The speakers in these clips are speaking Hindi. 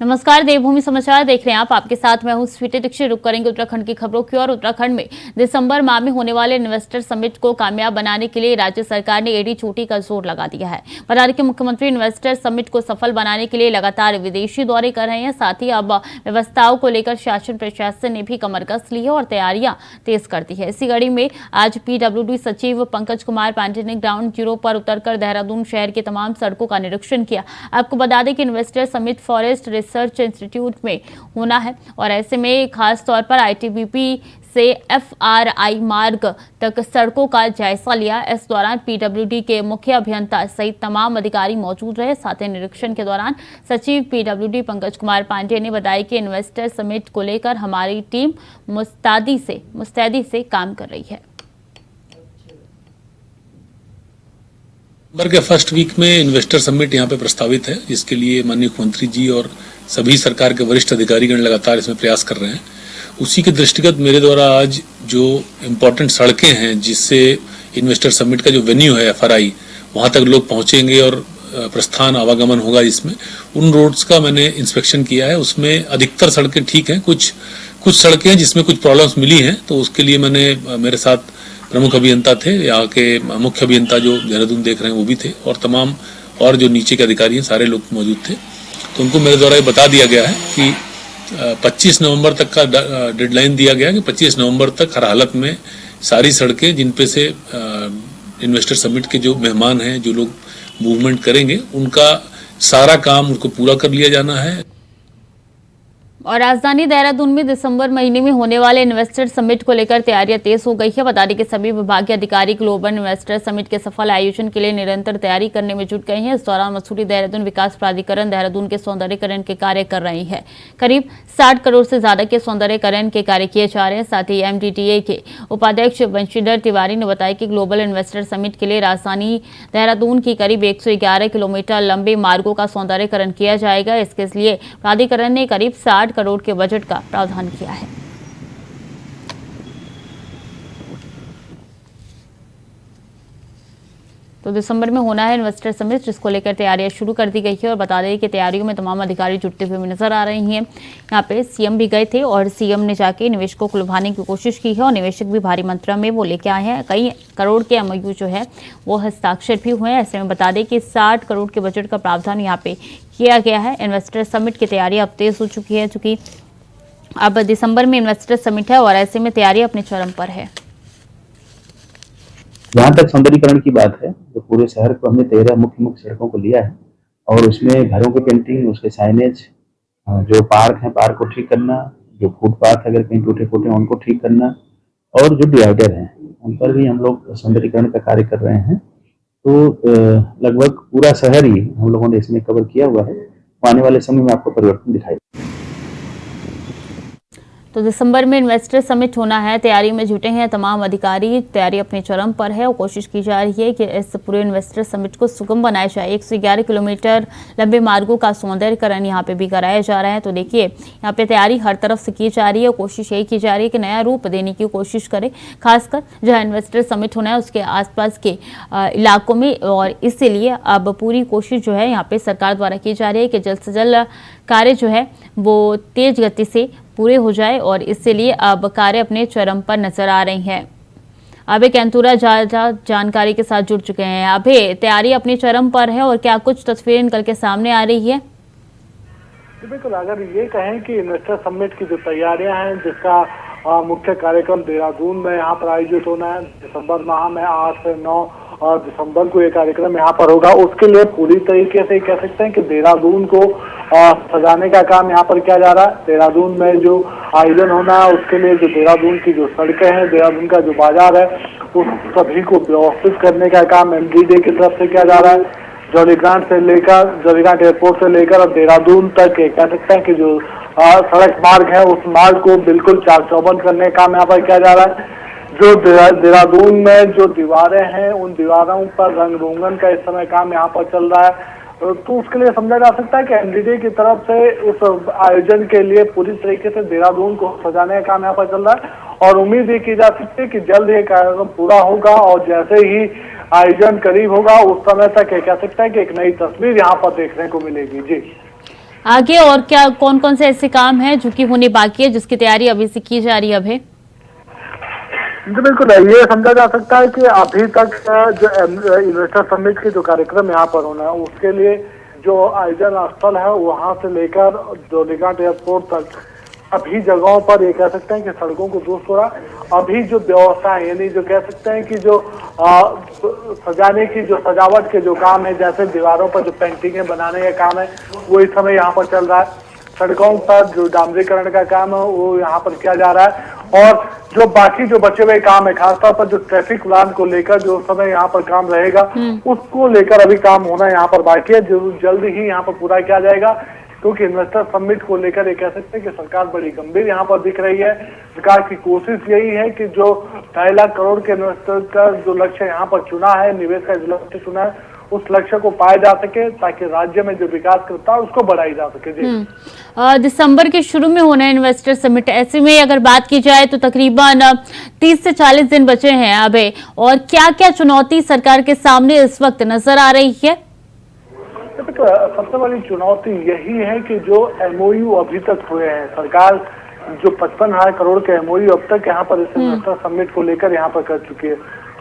नमस्कार, देवभूमि समाचार देख रहे हैं आप। आपके साथ मैं हूं स्वीटी दीक्षित। रुक करेंगे उत्तराखंड की खबरों की और उत्तराखंड में दिसंबर माह में होने वाले इन्वेस्टर समिट को कामयाब बनाने के लिए राज्य सरकार ने एड़ी चोटी का जोर लगा दिया है। बता दें कि मुख्यमंत्री इन्वेस्टर समिट को सफल बनाने के लिए लगातार विदेशी दौरे कर रहे हैं। साथ ही अब व्यवस्थाओं को लेकर शासन प्रशासन ने भी कमर कस ली है और तैयारियां तेज कर दी है। इसी कड़ी में आज PWD सचिव पंकज कुमार पांडे ने ग्राउंड जीरो पर उतरकर देहरादून शहर की तमाम सड़कों का निरीक्षण किया। आपको बता दें कि investor summit forest research institute में होना है और ऐसे में खास तौर पर ITBP से FRI मार्ग तक सड़कों का जायजा लिया। इस दौरान PWD के मुख्य अभियंता सहित तमाम अधिकारी मौजूद रहे। साथ ही निरीक्षण के दौरान सचिव PWD पंकज कुमार पांडे ने बताया कि इन्वेस्टर समिट को लेकर हमारी टीम मुस्तैदी से काम कर रही है। दिसंबर के फर्स्ट वीक में इन्वेस्टर समिट यहाँ पे प्रस्तावित है, जिसके लिए माननीय मुख्यमंत्री जी और सभी सरकार के वरिष्ठ अधिकारीगण लगातार इसमें प्रयास कर रहे हैं। उसी के दृष्टिगत मेरे द्वारा आज जो इम्पोर्टेंट सड़कें हैं जिससे इन्वेस्टर समिट का जो वेन्यू है FRI वहाँ तक लोग पहुँचेंगे और प्रस्थान आवागमन होगा, इसमें उन रोड्स का मैंने इंस्पेक्शन किया है। उसमें अधिकतर सड़कें ठीक हैं, कुछ सड़कें हैं जिसमें कुछ प्रॉब्लम्स मिली हैं, तो उसके लिए मैंने मेरे साथ प्रमुख अभियंता थे, यहाँ के मुख्य अभियंता जो देहरादून देख रहे हैं वो भी थे और तमाम और जो नीचे के अधिकारी हैं सारे लोग मौजूद थे। तो उनको मेरे द्वारा ये बता दिया गया है कि 25 नवंबर तक का डेडलाइन दिया गया है कि 25 नवंबर तक हर हालत में सारी सड़कें जिन पे से इन्वेस्टर समिट के जो मेहमान हैं, जो लोग मूवमेंट करेंगे, उनका सारा काम उनको पूरा कर लिया जाना है। और राजधानी देहरादून में दिसंबर महीने में होने वाले इन्वेस्टर समिट को लेकर तैयारियां तेज हो गई है। बता दें कि सभी विभागीय अधिकारी ग्लोबल इन्वेस्टर समिट के सफल आयोजन के लिए निरंतर तैयारी करने में जुट गए हैं। इस दौरान मसूरी देहरादून विकास प्राधिकरण देहरादून के सौंदर्यीकरण के कार्य कर रही है। करीब 60 करोड़ से ज्यादा के सौंदर्यीकरण के कार्य किए जा रहे हैं। साथ ही MDTA के उपाध्यक्ष वंशीधर तिवारी ने बताया कि ग्लोबल इन्वेस्टर समिट के लिए राजधानी देहरादून की करीब 111 किलोमीटर लंबे मार्गों का सौंदर्यीकरण किया जाएगा। इसके लिए प्राधिकरण ने करीब 60 करोड़ के बजट का प्रावधान किया है। तो दिसंबर में होना है इन्वेस्टर समिट, जिसको लेकर तैयारियां शुरू कर दी गई है और बता दें कि तैयारियों में तमाम अधिकारी जुटते हुए नजर आ रहे हैं। यहाँ पे CM भी गए थे और CM ने जाके निवेशकों को लुभाने की कोशिश की है और निवेशक भी भारी मात्रा में वो लेके आए हैं। कई करोड़ के MOU जो है वो हस्ताक्षर भी हुए हैं। ऐसे में बता दें कि 60 करोड़ के बजट का प्रावधान यहाँ पे किया गया है। इन्वेस्टर समिट की तैयारी अब तेज हो चुकी है, चूंकि अब दिसंबर में इन्वेस्टर समिट है और ऐसे में तैयारी अपने चरम पर है। जहाँ तक सौंदर्यीकरण की बात है, तो पूरे शहर को हमने 13 मुख्य सड़कों को लिया है और उसमें घरों की पेंटिंग, उसके साइनेज, जो पार्क है पार्क को ठीक करना, जो फुटपाथ अगर कहीं टूटे फूटे उनको ठीक करना और जो डिवाइडर हैं उन पर भी हम लोग सौंदर्यीकरण का कार्य कर रहे हैं। तो लगभग पूरा शहर ही हम लोगों ने इसमें कवर किया हुआ है। आने वाले समय में आपको परिवर्तन दिखाई देगा। तो दिसंबर में इन्वेस्टर समिट होना है, तैयारी में जुटे हैं तमाम अधिकारी। तैयारी अपने चरम पर है और कोशिश की जा रही है कि इस पूरे इन्वेस्टर समिट को सुगम बनाया जाए। 111 किलोमीटर लंबे मार्गों का सौंदर्यीकरण यहाँ पे भी कराया जा रहा है। तो देखिए, यहाँ पे तैयारी हर तरफ से की जा रही है। कोशिश यही की जा रही है कि नया रूप देने की कोशिश करे, खासकर जहाँ इन्वेस्टर समिट होना है उसके आसपास के इलाकों में। और इसीलिए अब पूरी कोशिश जो है यहाँ पे सरकार द्वारा की जा रही है कि जल्द से जल्द कार्य जो है वो तेज गति से पूरे हो जाए और इसलिए अब कार्य अपने चरम पर नजर आ रही है। अभय कैंतुरा जानकारी के साथ जुड़ चुके हैं। अभय, तैयारी अपनी चरम पर है और क्या कुछ तस्वीरें निकल के सामने आ रही है? बिल्कुल, अगर ये कहें कि इन्वेस्टर समिट की जो तैयारियां हैं, जिसका मुख्य कार्यक्रम देहरादून में यहाँ पर आयोजित होना है, दिसंबर माह में 8 से 9 दिसंबर को ये कार्यक्रम यहाँ पर होगा, उसके लिए पूरी तरीके से कह सकते हैं कि देहरादून को सजाने का काम यहाँ पर किया जा रहा है। देहरादून में जो आयोजन होना है उसके लिए जो देहरादून की जो सड़कें हैं, देहरादून का जो बाजार है, उस सभी को व्यवस्थित करने का काम MDDA की तरफ से किया जा रहा है। जौलीग्रांट एयरपोर्ट से लेकर अब देहरादून तक कह सकते हैं कि जो सड़क मार्ग है उस मार्ग को बिल्कुल चाक चौबंद करने का काम यहाँ पर किया जा रहा है। जो देहरादून में जो दीवारें हैं उन दीवारों पर रंग रोगन का इस समय काम यहाँ पर चल रहा है। तो उसके लिए समझा जा सकता है कि MDDA की तरफ से उस आयोजन के लिए पूरी तरीके से देहरादून को सजाने का काम यहाँ पर चल रहा है और उम्मीद ये की जा सकती है कि जल्द ये कार्यक्रम पूरा होगा और जैसे ही आयोजन करीब होगा उस समय तक कह सकता है कि एक नई तस्वीर यहाँ पर देखने को मिलेगी। जी आगे और क्या कौन कौन से ऐसे काम हैं जो कि होने बाकी है, जिसकी तैयारी अभी से की जा रही है अभी? जी बिल्कुल, ये समझा जा सकता है कि अभी तक जो इन्वेस्टर समिट के जो कार्यक्रम यहाँ पर होना है उसके लिए जो आयोजन स्थल है वहां से लेकर जोलीघाट एयरपोर्ट तक सभी जगहों पर ये कह सकते हैं कि सड़कों को दुरुस्त हो रहा। अभी जो व्यवस्था है यानी जो कह सकते हैं कि जो सजाने की जो सजावट के जो काम है, जैसे दीवारों पर जो पेंटिंगें बनाने का काम है वो इस समय यहाँ पर चल रहा है। सड़कों पर जो डामरीकरण का काम है वो यहाँ पर किया जा रहा है और जो बाकी जो बचे हुए काम है खासतौर पर जो ट्रैफिक प्लान को लेकर जो समय यहाँ पर काम रहेगा उसको लेकर अभी काम होना यहाँ पर बाकी है, जो जल्द ही यहाँ पर पूरा किया जाएगा। क्योंकि इन्वेस्टर समिट को लेकर ये कह सकते हैं कि सरकार बड़ी गंभीर यहाँ पर दिख रही है। सरकार की कोशिश यही है कि जो 2.5 लाख करोड़ के इन्वेस्टर का जो लक्ष्य यहाँ पर चुना है, निवेश का जो लक्ष्य चुना है, उस लक्ष्य को पाया जा सके ताकि राज्य में जो विकास करता है उसको बढ़ाई जा सके। जी दिसंबर के शुरू में होना है इन्वेस्टर समिट, ऐसे में अगर बात की जाए तो तकरीबन 30 से 40 दिन बचे हैं अभी, और क्या क्या चुनौती सरकार के सामने इस वक्त नजर आ रही है? तो सबसे बड़ी चुनौती यही है कि जो एमओयू अभी तक हुए हैं, सरकार जो 55,000 करोड़ के एमओयू अब तक यहाँ पर इस इन्वेस्टर समिट को लेकर यहाँ पर कर चुकी है,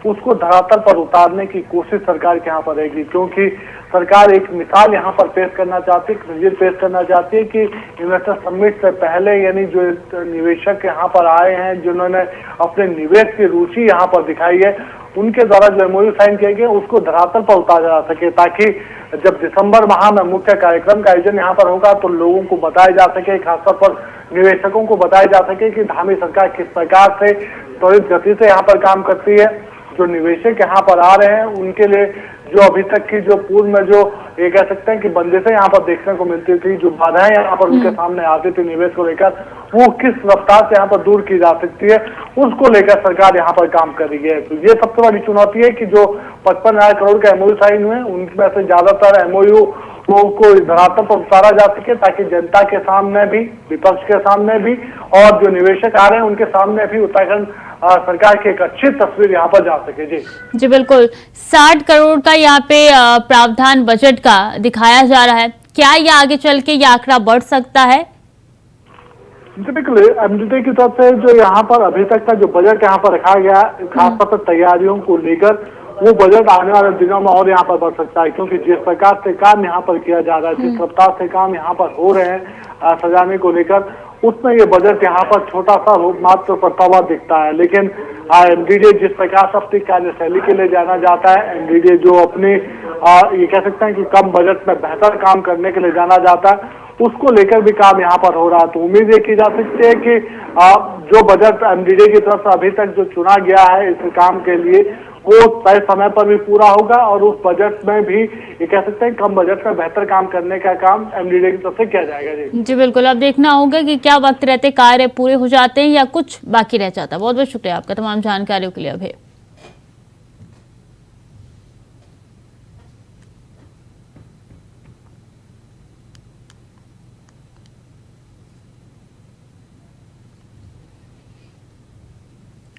उसको धरातल पर उतारने की कोशिश सरकार के यहाँ पर रहेगी। क्योंकि सरकार एक मिसाल यहाँ पर पेश करना चाहती है, नजीर पेश करना चाहती है कि इन्वेस्टर समिट से पहले यानी जो निवेशक यहाँ पर आए हैं, जिन्होंने अपने निवेश की रुचि यहाँ पर दिखाई है, उनके द्वारा जो एमओयू साइन किए गए उसको धरातल पर उतारा जा सके, ताकि जब दिसंबर माह में मुख्य कार्यक्रम का आयोजन यहाँ पर होगा तो लोगों को बताया जा सके, खासतौर पर निवेशकों को बताया जा सके कि धामी सरकार किस प्रकार से त्वरित गति से यहाँ पर काम करती है। जो निवेशक यहाँ पर आ रहे हैं उनके लिए जो अभी तक की जो पूर्व में जो ये कह सकते हैं कि बंदिशें यहाँ पर देखने को मिलती थी, जो बाधाएं यहाँ पर उनके सामने आती थी निवेश को लेकर, वो किस रफ्तार से यहाँ पर दूर की जा सकती है, उसको लेकर सरकार यहाँ पर काम कर रही है। तो ये सबसे बड़ी चुनौती है कि जो 55,000 करोड़ के एमओयू साइन हुए उनमें से ज्यादातर एमओयू को धरातल पर उतारा जा सके, ताकि जनता के सामने भी, विपक्ष के सामने भी और जो निवेशक आ रहे हैं उनके सामने भी उत्तराखंड सरकार की एक अच्छी तस्वीर यहाँ पर जा सके। जी बिल्कुल, 60 करोड़ का यहाँ पे प्रावधान बजट का दिखाया जा रहा है, क्या ये आगे चल के ये आंकड़ा बढ़ सकता है? बिल्कुल, एमडीटी की तरफ से जो यहाँ पर अभी तक का जो बजट यहाँ पर रखा गया खासतौर पर तैयारियों को लेकर, वो बजट आने वाले दिनों में और यहाँ पर बढ़ सकता है। क्योंकि जिस प्रकार से काम यहाँ पर किया जा रहा है, जिस रफ्तार से काम यहाँ पर हो रहे हैं सजाने को लेकर, उसमें ये बजट यहाँ पर छोटा सा रूप मात्र पड़ता हुआ दिखता है। लेकिन एमडीडी जिस प्रकार से अपनी कार्यशैली के लिए जाना जाता है, एमडीडी जो अपनी ये कह सकते हैं कि कम बजट में बेहतर काम करने के लिए जाना जाता है, उसको लेकर भी काम यहाँ पर हो रहा है। तो उम्मीद ये की जा सकती है कि जो बजट एमडीडी की तरफ से अभी तक जो चुना गया है इस काम के लिए, वो तय समय पर भी पूरा होगा और उस बजट में भी ये कह सकते हैं कम बजट में बेहतर काम करने का काम एमडीडी की तरफ से किया जाएगा। जी बिल्कुल, अब देखना होगा कि क्या वक्त रहते कार्य पूरे हो जाते हैं या कुछ बाकी रह जाता है। बहुत बहुत शुक्रिया आपका तमाम जानकारियों के लिए। अभी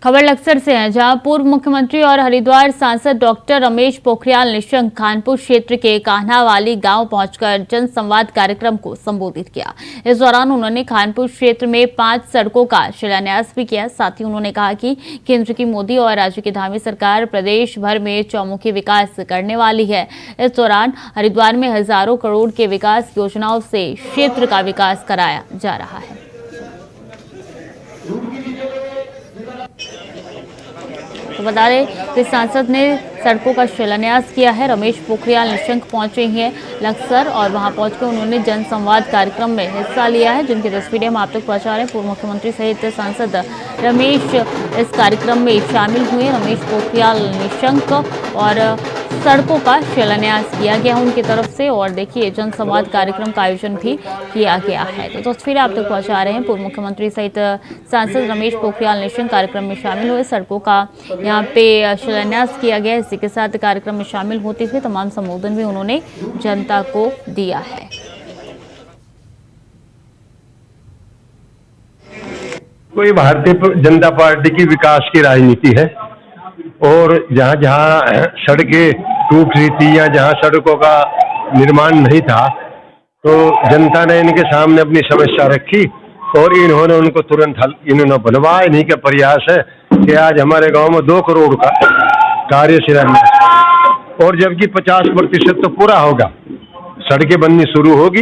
खबर लक्सर से है, जहां पूर्व मुख्यमंत्री और हरिद्वार सांसद डॉक्टर रमेश पोखरियाल निशंक खानपुर क्षेत्र के कान्हावाली गांव पहुंचकर जन संवाद कार्यक्रम को संबोधित किया। इस दौरान उन्होंने खानपुर क्षेत्र में 5 सड़कों का शिलान्यास भी किया। साथ ही उन्होंने कहा कि केंद्र की मोदी और राज्य की धामी सरकार प्रदेश भर में चौमुखी विकास करने वाली है। इस दौरान हरिद्वार में हजारों करोड़ के विकास योजनाओं से क्षेत्र का विकास कराया जा रहा है। तो बता दें कि सांसद ने सड़कों का शिलान्यास किया है। रमेश पोखरियाल निशंक पहुंचे हैं लक्सर और वहां पहुंचकर उन्होंने जन संवाद कार्यक्रम में हिस्सा लिया है, जिनकी तस्वीरें हम आप तक पहुंचा रहे हैं। पूर्व मुख्यमंत्री सहित सांसद रमेश इस कार्यक्रम में शामिल हुए। रमेश पोखरियाल निशंक और सड़कों का शिलान्यास किया गया उनकी तरफ से, और देखिए जन संवाद कार्यक्रम का आयोजन भी किया गया है। तो तस्वीरें आप तक पहुंचा रहे हैं। पूर्व मुख्यमंत्री सहित सांसद रमेश पोखरियाल निशंक कार्यक्रम में शामिल हुए। सड़कों का यहाँ पे शिलान्यास किया गया। इसी के साथ कार्यक्रम में शामिल होते हुए तमाम संबोधन भी उन्होंने जनता को दिया है। कोई भारतीय जनता पार्टी की विकास की राजनीति है, और जहाँ जहाँ सड़कें टूट रही थी या जहाँ सड़कों का निर्माण नहीं था, तो जनता ने इनके सामने अपनी समस्या रखी और इन्होंने उनको तुरंत हल इन्होंने बनवाया। इन्हीं का प्रयास है कि आज हमारे गांव में 2 करोड़ का कार्य शिलान्यास, और जबकि 50% तो पूरा होगा, सड़कें बननी शुरू होगी।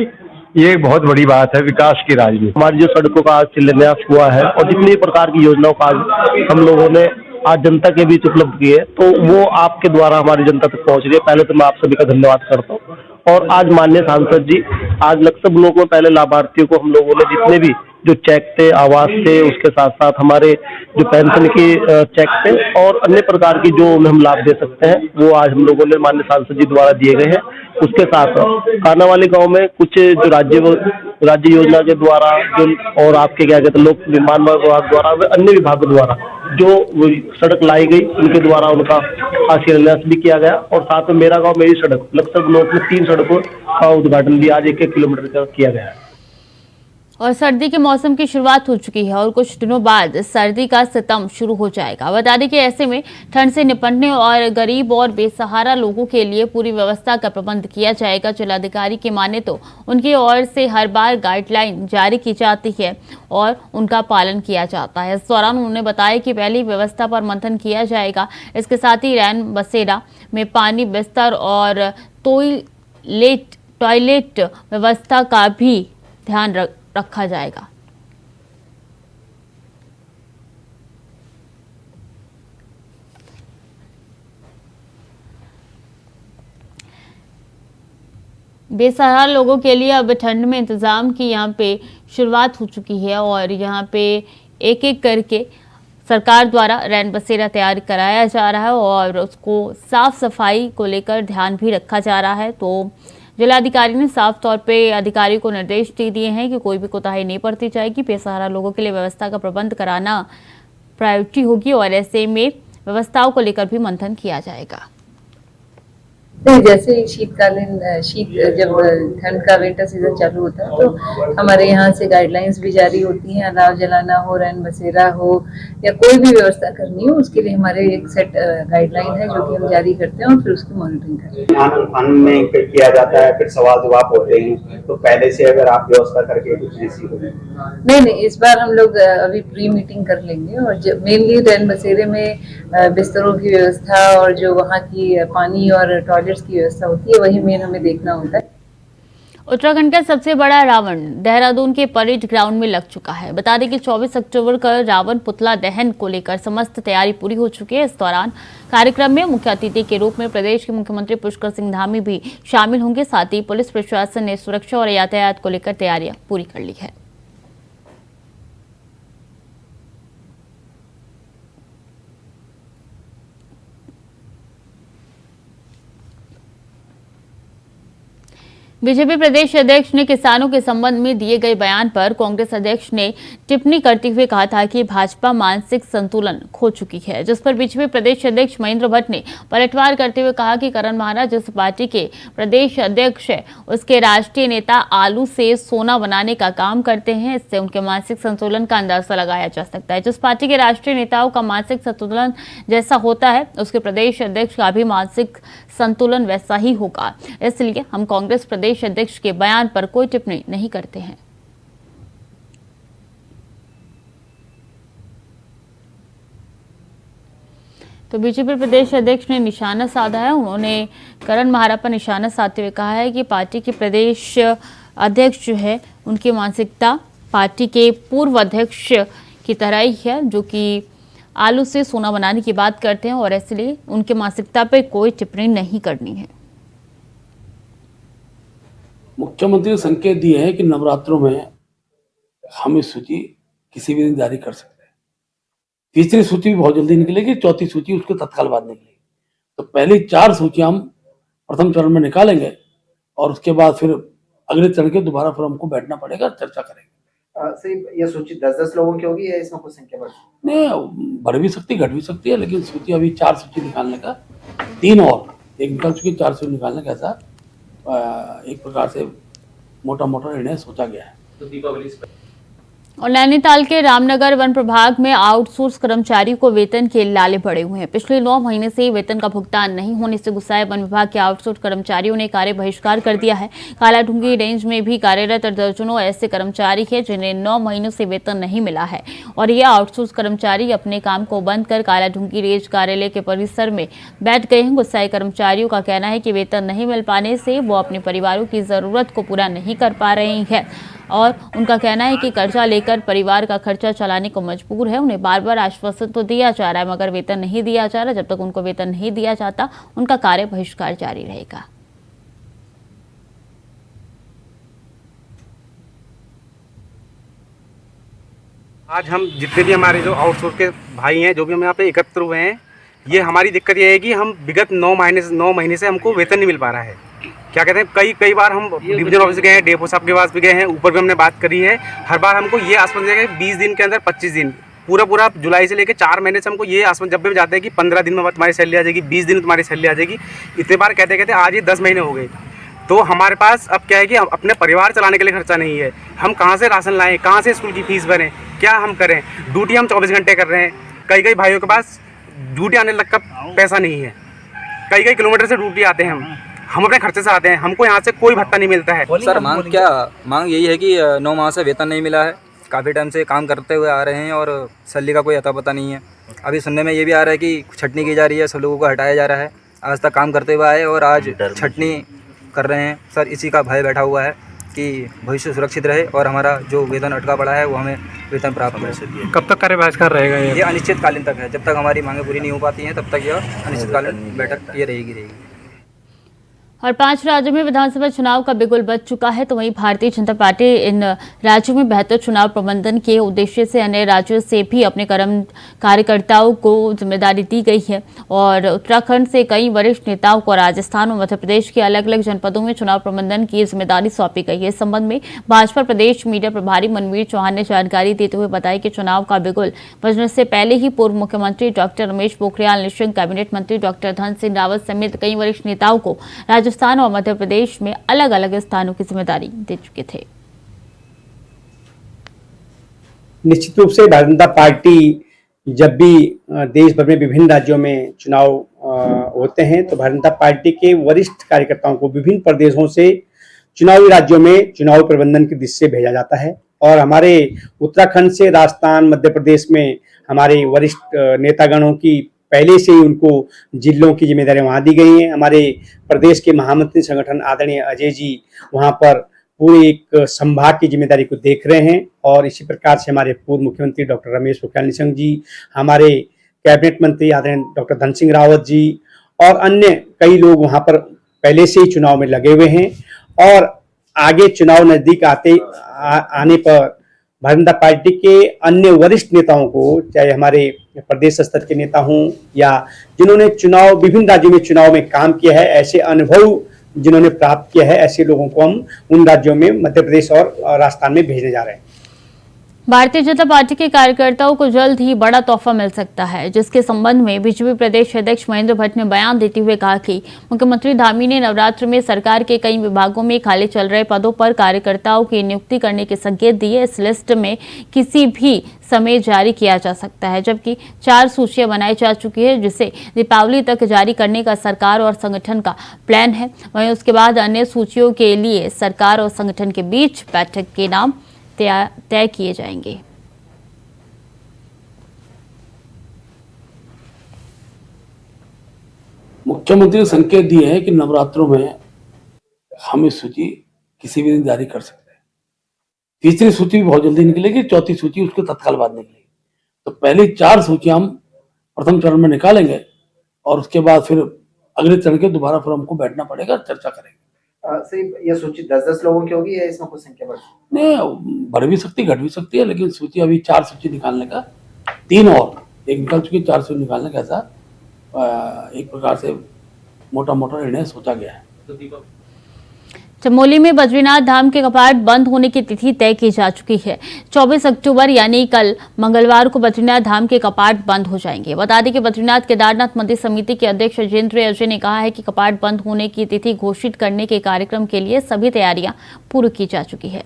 ये एक बहुत बड़ी बात है विकास की राजनीति। हमारी जो सड़कों का आज शिलान्यास हुआ है और जितनी प्रकार की योजनाओं का आज हम लोगों ने आज जनता के बीच उपलब्ध किए, तो वो आपके द्वारा हमारी जनता तक पहुंच रही है। पहले तो मैं आप सभी का धन्यवाद करता हूँ। और आज माननीय सांसद जी, आज लक्ष्य ब्लॉक में पहले लाभार्थियों को हम लोगों ने जितने भी जो चेक थे, आवास थे, उसके साथ साथ हमारे जो पेंशन के चेक थे और अन्य प्रकार की जो हम लाभ दे सकते हैं, वो आज हम लोगों ने माननीय सांसद जी द्वारा दिए गए हैं। उसके साथ कानावाली गांव में कुछ जो राज्य योजना के द्वारा जो और आपके क्या कहते हैं लोक निर्माण विभाग द्वारा, अन्य विभागों द्वारा जो सड़क लाई गई, उनके द्वारा उनका शिलान्यास भी किया गया। और साथ में मेरा गांव मेरी सड़क लक्ष्य ब्लॉक में 3 सड़कों का उद्घाटन भी आज 1-1 किलोमीटर का किया गया है। और सर्दी के मौसम की शुरुआत हो चुकी है और कुछ दिनों बाद सर्दी का सितम शुरू हो जाएगा। बता दें कि ऐसे में ठंड से निपटने और गरीब और बेसहारा लोगों के लिए पूरी व्यवस्था का प्रबंध किया जाएगा। जिलाधिकारी की माने तो उनकी ओर से हर बार गाइडलाइन जारी की जाती है और उनका पालन किया जाता है। इस दौरान उन्होंने बताया कि पहली व्यवस्था पर मंथन किया जाएगा। इसके साथ ही रैन बसेरा में पानी, बिस्तर और टॉयलेट व्यवस्था का भी ध्यान रखा जाएगा। बेसहारा लोगों के लिए अब ठंड में इंतजाम की यहाँ पे शुरुआत हो चुकी है और यहाँ पे एक एक करके सरकार द्वारा रैन बसेरा तैयार कराया जा रहा है और उसको साफ सफाई को लेकर ध्यान भी रखा जा रहा है। तो जिलाधिकारी ने साफ तौर पे अधिकारियों को निर्देश दे दिए हैं कि कोई भी कोताही नहीं बरती जाएगी। बेसहारा लोगों के लिए व्यवस्था का प्रबंध कराना प्रायोरिटी होगी और ऐसे में व्यवस्थाओं को लेकर भी मंथन किया जाएगा। जैसे शीतकालीन जब ठंड का विंटर सीजन चालू होता है तो हमारे यहाँ से गाइडलाइंस भी जारी होती हैं। अलाव जलाना हो, रैन बसेरा हो या कोई भी व्यवस्था करनी हो, उसके लिए हमारे एक सेट गाइडलाइन है जो कि हम जारी करते हैं और फिर उसकी मॉनिटरिंग करते हैं। अन्न में किया जाता है, फिर सवाल जवाब होते हैं, तो पहले से अगर आप व्यवस्था करके कुछ ऐसी हो नहीं, इस बार हम लोग अभी प्री मीटिंग कर लेंगे और मेनली रैन बसेरे में बिस्तरों की व्यवस्था और जो वहाँ की पानी और टॉयलेट्स की व्यवस्था होती है वही मेन हमें देखना होता है। उत्तराखंड का सबसे बड़ा रावण देहरादून के परेड ग्राउंड में लग चुका है। बता दें कि 24 अक्टूबर का रावण पुतला दहन को लेकर समस्त तैयारी पूरी हो चुकी है। इस दौरान कार्यक्रम में मुख्य अतिथि के रूप में प्रदेश के मुख्यमंत्री पुष्कर सिंह धामी भी शामिल होंगे। साथ ही पुलिस प्रशासन ने सुरक्षा और यातायात को लेकर तैयारियां पूरी कर ली है। बीजेपी प्रदेश अध्यक्ष ने किसानों के संबंध में दिए गए बयान पर कांग्रेस अध्यक्ष ने टिप्पणी करते हुए कहा था कि भाजपा मानसिक संतुलन खो चुकी है, जिस पर बीजेपी प्रदेश अध्यक्ष महेंद्र भट्ट ने पलटवार करते हुए कहा कि करण महाराज जिस पार्टी के प्रदेश अध्यक्ष है उसके राष्ट्रीय नेता आलू से सोना बनाने का काम करते हैं। इससे उनके मानसिक संतुलन का अंदाजा लगाया जा सकता है। जिस पार्टी के राष्ट्रीय नेताओं का मानसिक संतुलन जैसा होता है उसके प्रदेश अध्यक्ष का भी मानसिक संतुलन वैसा ही होगा। इसलिए हम कांग्रेस प्रदेश अध्यक्ष के बयान पर कोई टिप्पणी नहीं करते हैं। तो बीजेपी प्रदेश अध्यक्ष ने निशाना साधा है। उन्होंने करण महाराज पर निशाना साधते हुए कहा है कि पार्टी के प्रदेश अध्यक्ष जो है उनकी मानसिकता पार्टी के पूर्व अध्यक्ष की तरह ही है, जो कि आलू से सोना बनाने की बात करते हैं और इसलिए उनकी मानसिकता पर कोई टिप्पणी नहीं करनी है। मुख्यमंत्री ने संकेत दिए हैं कि नवरात्रों में हम इस सूची किसी भी दिन जारी कर सकते हैं। तीसरी सूची भी बहुत जल्दी निकलेगी, चौथी सूची उसके तत्काल बाद निकलेगी। तो पहली 4 सूचियां हम प्रथम चरण में निकालेंगे और उसके बाद फिर अगले चरण के दोबारा फिर हमको बैठना पड़ेगा, चर्चा करेंगे। ये सूची 10-10 लोगों की होगी या इसमें कुछ संख्या बढ़ सकती है? नहीं, बढ़ भी सकती, घट भी सकती है, लेकिन सूची अभी 4 सूची निकालने का, 3 और एक निकल चुकी, 4 सूची निकालने का ऐसा एक प्रकार से मोटा मोटा निर्णय सोचा गया है। तो दीपावली और नैनीताल के रामनगर वन प्रभाग में आउटसोर्स कर्मचारियों को वेतन के लाले पड़े हुए हैं। पिछले 9 महीने से वेतन का भुगतान नहीं होने से गुस्साए वन विभाग के आउटसोर्स कर्मचारियों ने कार्य बहिष्कार कर दिया है। कालाढूंगी रेंज में भी कार्यरत दर्जनों ऐसे कर्मचारी हैं जिन्हें 9 महीनों से वेतन नहीं मिला है और ये आउटसोर्स कर्मचारी अपने काम को बंद कर कालाढूंगी रेंज कार्यालय के परिसर में बैठ गए हैं। गुस्साए कर्मचारियों का कहना है कि वेतन नहीं मिल पाने से वो अपने परिवारों की जरूरत को पूरा नहीं कर पा रहे हैं और उनका कहना है कि कर्जा लेकर परिवार का खर्चा चलाने को मजबूर है। उन्हें बार बार आश्वासन तो दिया जा रहा है मगर वेतन नहीं दिया जा रहा। जब तक उनको वेतन नहीं दिया जाता उनका कार्य बहिष्कार जारी रहेगा। आज हम जितने भी हमारे जो आउटसोर्स के भाई हैं, जो भी हम यहाँ पे एकत्र हुए हैं, ये हमारी दिक्कत ये है कि हम विगत 9 महीने से हमको वेतन नहीं मिल पा रहा है। क्या कहते हैं, कई बार हम डिवीजन ऑफिस गए हैं, डेपो साहब के पास भी गए हैं, ऊपर भी हमने बात करी है। हर बार हमको ये आश्वासन दिया कि 20 दिन के अंदर 25 दिन पूरा जुलाई से लेकर 4 महीने से हमको ये आश्वासन जब भी जाते हैं कि 15 दिन में तुम्हारी सैलरी आ जाएगी, 20 दिन में तुम्हारी सैलरी आ जाएगी। इतने बार कहते आज ये 10 महीने हो गए। तो हमारे पास अब क्या है कि अपने परिवार चलाने के लिए खर्चा नहीं है। हम कहाँ से राशन लाएँ, कहाँ से स्कूल की फीस भरें, क्या हम करें। ड्यूटी हम 24 घंटे कर रहे हैं। कई भाइयों के पास ड्यूटी आने तक का पैसा नहीं है। कई किलोमीटर से ड्यूटी आते हैं हम अपने खर्चे से आते हैं। हमको यहाँ से कोई भत्ता नहीं मिलता है। सर मांग यही है कि 9 माह से वेतन नहीं मिला है। काफ़ी टाइम से काम करते हुए आ रहे हैं और सैलरी का कोई अता पता नहीं है। अभी सुनने में ये भी आ रहा है कि छटनी की जा रही है, सब लोगों को हटाया जा रहा है। आज तक काम करते हुए आए और आज छटनी कर रहे हैं। सर इसी का भय बैठा हुआ है कि भविष्य सुरक्षित रहे और हमारा जो वेतन अटका पड़ा है वो हमें वेतन प्राप्त हो। कब तक कार्य बहिष्कार रहेगा ये अनिश्चितकालीन तक है। जब तक हमारी मांगें पूरी नहीं हो पाती हैं तब तक यह अनिश्चितकालीन बैठक ये रहेगी। और 5 राज्यों में विधानसभा चुनाव का बिगुल बज चुका है तो वहीं भारतीय जनता पार्टी इन राज्यों में बेहतर चुनाव प्रबंधन के उद्देश्य से अन्य राज्यों से भी अपने कार्यकर्ताओं को जिम्मेदारी दी गई है और उत्तराखंड से कई वरिष्ठ नेताओं को राजस्थान और मध्य प्रदेश के अलग अलग जनपदों में चुनाव प्रबंधन की जिम्मेदारी सौंपी गई है। इस संबंध में भाजपा प्रदेश मीडिया प्रभारी मनवीर चौहान ने जानकारी देते हुए बताया कि चुनाव का बिगुल बजने से पहले ही पूर्व मुख्यमंत्री डॉक्टर रमेश पोखरियाल निशंक, कैबिनेट मंत्री डॉक्टर धन सिंह रावत समेत कई वरिष्ठ नेताओं को राजस्थान और मध्य प्रदेश में अलग अलग स्थानों की जिम्मेदारी दे चुके थे। निश्चित रूप से भारतीय जनता पार्टी जब भी देश भर में विभिन्न राज्यों में चुनाव होते हैं तो भारतीय जनता पार्टी के वरिष्ठ कार्यकर्ताओं को विभिन्न प्रदेशों से चुनावी राज्यों में चुनाव प्रबंधन की दृष्टि से भेजा जाता है और हमारे उत्तराखंड से राजस्थान, मध्य प्रदेश में हमारे वरिष्ठ नेतागणों की पहले से ही उनको जिलों की जिम्मेदारी वहाँ दी गई हैं। हमारे प्रदेश के महामंत्री संगठन आदरणीय अजय जी वहाँ पर पूरे एक संभाग की जिम्मेदारी को देख रहे हैं और इसी प्रकार से हमारे पूर्व मुख्यमंत्री डॉक्टर रमेश पोखरियाल निशंक जी, हमारे कैबिनेट मंत्री आदरणीय डॉक्टर धन सिंह रावत जी और अन्य कई लोग वहाँ पर पहले से ही चुनाव में लगे हुए हैं और आगे चुनाव नजदीक आने पर भारतीय जनता पार्टी के अन्य वरिष्ठ नेताओं को, चाहे हमारे प्रदेश स्तर के नेता हों या जिन्होंने विभिन्न राज्यों में चुनाव में काम किया है, ऐसे अनुभव जिन्होंने प्राप्त किया है, ऐसे लोगों को हम उन राज्यों में मध्य प्रदेश और राजस्थान में भेजने जा रहे हैं। भारतीय जनता पार्टी के कार्यकर्ताओं को जल्द ही बड़ा तोहफा मिल सकता है, जिसके संबंध में बीजेपी प्रदेश अध्यक्ष महेंद्र भट्ट ने बयान देते हुए कहा कि मुख्यमंत्री धामी ने नवरात्र में सरकार के कई विभागों में खाली चल रहे पदों पर कार्यकर्ताओं की नियुक्ति करने के संकेत दिए। इस लिस्ट में किसी भी समय जारी किया जा सकता है, जबकि 4 सूचियां बनाई जा चुकी है जिसे दीपावली तक जारी करने का सरकार और संगठन का प्लान है। वहीं उसके बाद अन्य सूचियों के लिए सरकार और संगठन के बीच बैठक के नाम तय किए जाएंगे। मुख्यमंत्री ने संकेत दिए हैं कि नवरात्रों में हम इस सूची किसी भी दिन जारी कर सकते हैं। तीसरी सूची भी बहुत जल्दी निकलेगी, चौथी सूची उसके तत्काल बाद निकलेगी। तो पहली 4 सूचियां हम प्रथम चरण में निकालेंगे और उसके बाद फिर अगले चरण के दोबारा फिर हमको बैठना पड़ेगा, चर्चा करेंगे। ये सूची 10-10 लोगों की होगी या इसमें कुछ संख्या बढ़ सकती है? नहीं, बढ़ भी सकती, घट भी सकती है, लेकिन सूची अभी 4 सूची निकालने का, 3 और एक निकल चुकी, 4 सूची निकालने का ऐसा एक प्रकार से मोटा निर्णय सोचा गया है। चमोली में बद्रीनाथ धाम के कपाट बंद होने की तिथि तय की जा चुकी है। 24 अक्टूबर यानी कल मंगलवार को बद्रीनाथ धाम के कपाट बंद हो जाएंगे। बता दें कि बद्रीनाथ केदारनाथ मंदिर समिति के अध्यक्ष अजेंद्र अजय ने कहा है कि कपाट बंद होने की तिथि घोषित करने के कार्यक्रम के लिए सभी तैयारियां पूरी की जा चुकी है।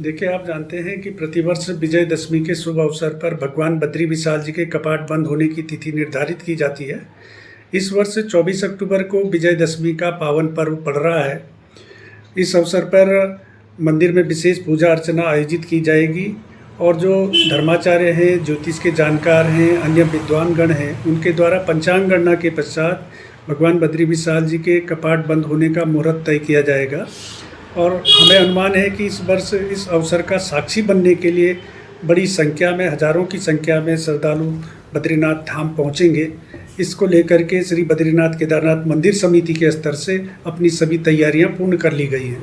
देखिए, आप जानते हैं कि प्रतिवर्ष विजयदशमी के शुभ अवसर पर भगवान बद्री विशाल जी के कपाट बंद होने की तिथि निर्धारित की जाती है। इस वर्ष 24 अक्टूबर को विजयदशमी का पावन पर्व पड़ रहा है। इस अवसर पर मंदिर में विशेष पूजा अर्चना आयोजित की जाएगी और जो धर्माचार्य हैं, ज्योतिष के जानकार हैं, अन्य विद्वान गण हैं, उनके द्वारा पंचांग गणना के पश्चात भगवान बद्री विशाल जी के कपाट बंद होने का मुहूर्त तय किया जाएगा। और हमें अनुमान है कि इस वर्ष इस अवसर का साक्षी बनने के लिए बड़ी संख्या में, हजारों की संख्या में श्रद्धालु बद्रीनाथ धाम पहुंचेंगे। इसको लेकर के श्री बद्रीनाथ केदारनाथ मंदिर समिति के स्तर से अपनी सभी तैयारियां पूर्ण कर ली गई हैं।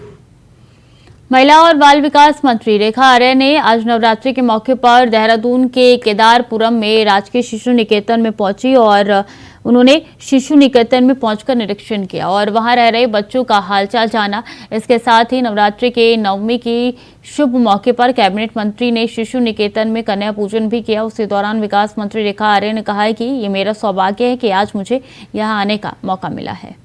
महिला और बाल विकास मंत्री रेखा आर्य ने आज नवरात्रि के मौके पर देहरादून के केदारपुरम में राजकीय शिशु निकेतन में पहुंची और उन्होंने शिशु निकेतन में पहुंचकर निरीक्षण किया और वहां रह रहे बच्चों का हालचाल जाना। इसके साथ ही नवरात्रि के नवमी की शुभ मौके पर कैबिनेट मंत्री ने शिशु निकेतन में कन्या पूजन भी किया। उसी दौरान विकास मंत्री रेखा आर्य ने कहा है कि ये मेरा सौभाग्य है कि आज मुझे यहाँ आने का मौका मिला है।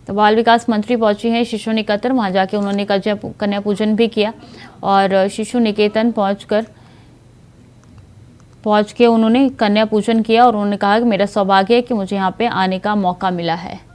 तो बाल विकास मंत्री पहुंची हैं शिशु निकेतन, वहां जाके उन्होंने कन्या पूजन भी किया और शिशु निकेतन पहुंच के उन्होंने कन्या पूजन किया और उन्होंने कहा कि मेरा सौभाग्य है कि मुझे यहाँ पे आने का मौका मिला है।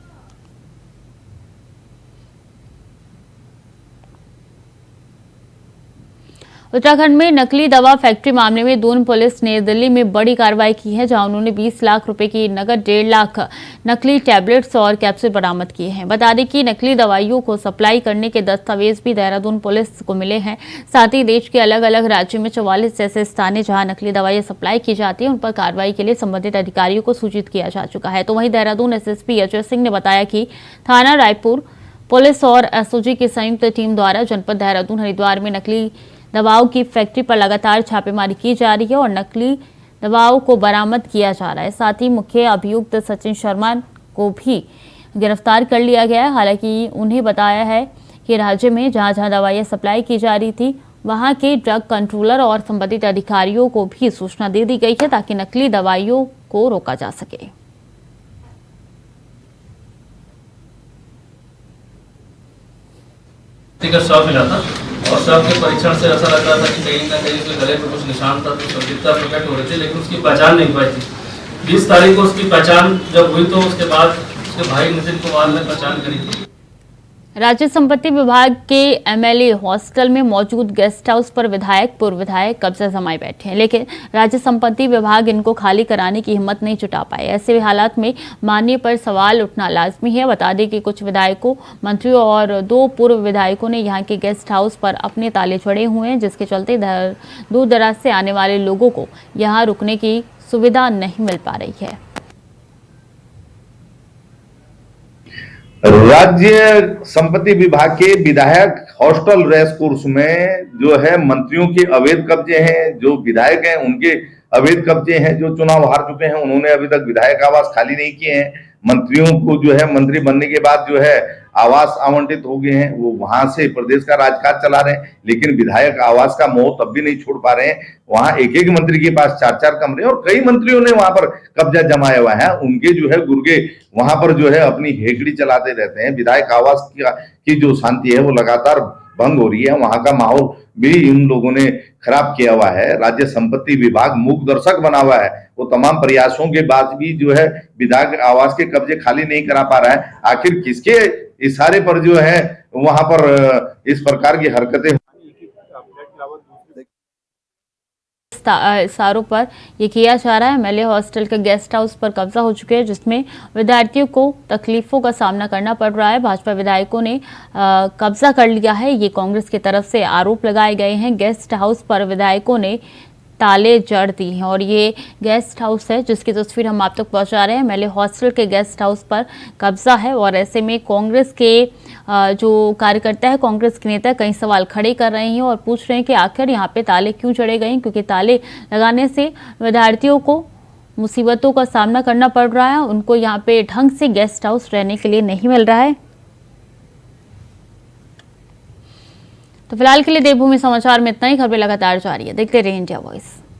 उत्तराखंड में नकली दवा फैक्ट्री मामले में दून पुलिस ने दिल्ली में बड़ी कार्रवाई की है, जहां उन्होंने 20 लाख रुपए की नकद, 1.5 लाख नकली टैबलेट्स और कैप्सूल बरामद किए हैं। बता दें कि नकली दवाइयों को सप्लाई करने के दस्तावेज भी देहरादून पुलिस को मिले हैं। साथ ही देश के अलग अलग राज्यों में 44 ऐसे स्थान हैं जहां नकली दवाइयां सप्लाई की जाती है, उन पर कार्रवाई के लिए संबंधित अधिकारियों को सूचित किया जा चुका है। तो वहीं देहरादून एसएसपी अजय सिंह ने बताया कि थाना रायपुर पुलिस और एसओजी की संयुक्त टीम द्वारा जनपद देहरादून, हरिद्वार में नकली दवाओं की फैक्ट्री पर लगातार छापेमारी की जा रही है और नकली दवाओं को बरामद किया जा रहा है। साथ ही मुख्य अभियुक्त सचिन शर्मा को भी गिरफ्तार कर लिया गया है। हालांकि उन्हें बताया है कि राज्य में जहां दवाइयां सप्लाई की जा रही थी, वहां के ड्रग कंट्रोलर और संबंधित अधिकारियों को भी सूचना दे दी गई है ताकि नकली दवाइयों को रोका जा सके। शव मिला था और शव के परीक्षण से ऐसा लग रहा था कि कहीं ना कहीं उसके गले पे कुछ निशान था, तो संदिग्धता प्रकट हो रही थी, लेकिन उसकी पहचान नहीं पाई थी। 20 तारीख को उसकी पहचान जब हुई तो उसके बाद उसके भाई नितिन कुमार ने पहचान करी थी। राज्य संपत्ति विभाग के एमएलए हॉस्टल में मौजूद गेस्ट हाउस पर विधायक, पूर्व विधायक कब्जा जमाए बैठे हैं, लेकिन राज्य संपत्ति विभाग इनको खाली कराने की हिम्मत नहीं जुटा पाए। ऐसे हालात में माननीय पर सवाल उठना लाजमी है। बता दें कि कुछ विधायकों, मंत्रियों और 2 पूर्व विधायकों ने यहाँ के गेस्ट हाउस पर अपने ताले जड़े हुए हैं, जिसके चलते दूर दराज से आने वाले लोगों को यहाँ रुकने की सुविधा नहीं मिल पा रही है। राज्य संपत्ति विभाग के विधायक हॉस्टल रेस कोर्स में जो है मंत्रियों के अवैध कब्जे हैं, जो विधायक हैं उनके अवैध कब्जे हैं, जो चुनाव हार चुके हैं उन्होंने अभी तक विधायक आवास खाली नहीं किए हैं। मंत्रियों को जो है मंत्री बनने के बाद जो है आवास आवंटित हो गए हैं, वो वहां से प्रदेश का राजकाज चला रहे हैं, लेकिन विधायक आवास का मोह तब भी नहीं छोड़ पा रहे हैं। वहां एक एक मंत्री के पास 4-4 कमरे और कई मंत्रियों ने वहां पर कब्जा जमाया हुआ है। उनके जो है गुर्गे वहां पर जो है अपनी हेकड़ी चलाते रहते हैं। विधायक आवास की जो शांति है वो लगातार भंग हो रही है। वहां का माहौल भी इन लोगों ने खराब किया हुआ है। राज्य संपत्ति विभाग मूक दर्शक बना हुआ है। वो तमाम प्रयासों के बाद भी जो है विधायक आवास के कब्जे खाली नहीं करा पा रहा है। आखिर किसके इशारे पर जो है वहां पर इस प्रकार की हरकतें। इशारों पर ये किया जा रहा है। एमएलए हॉस्टल के गेस्ट हाउस पर कब्जा हो चुके हैं, जिसमें विद्यार्थियों को तकलीफों का सामना करना पड़ रहा है। भाजपा विधायकों ने कब्जा कर लिया है, ये कांग्रेस की तरफ से आरोप लगाए गए हैं। गेस्ट हाउस पर विधायकों ने ताले जड़ दी हैं और ये गेस्ट हाउस है जिसकी तस्वीर हम आप तक पहुंचा रहे हैं। एमएलए हॉस्टल के गेस्ट हाउस पर कब्जा है और ऐसे में कांग्रेस के जो कार्यकर्ता है, कांग्रेस के नेता कई सवाल खड़े कर रहे हैं और पूछ रहे हैं कि आखिर यहाँ पे ताले क्यों जड़े गए हैं, क्योंकि ताले लगाने से विद्यार्थियों को मुसीबतों का सामना करना पड़ रहा है। उनको यहाँ पे ढंग से गेस्ट हाउस रहने के लिए नहीं मिल रहा है। तो फिलहाल के लिए देवभूमि समाचार में इतना ही। खबरें लगातार जारी है, देखते रहिए इंडिया वॉइस।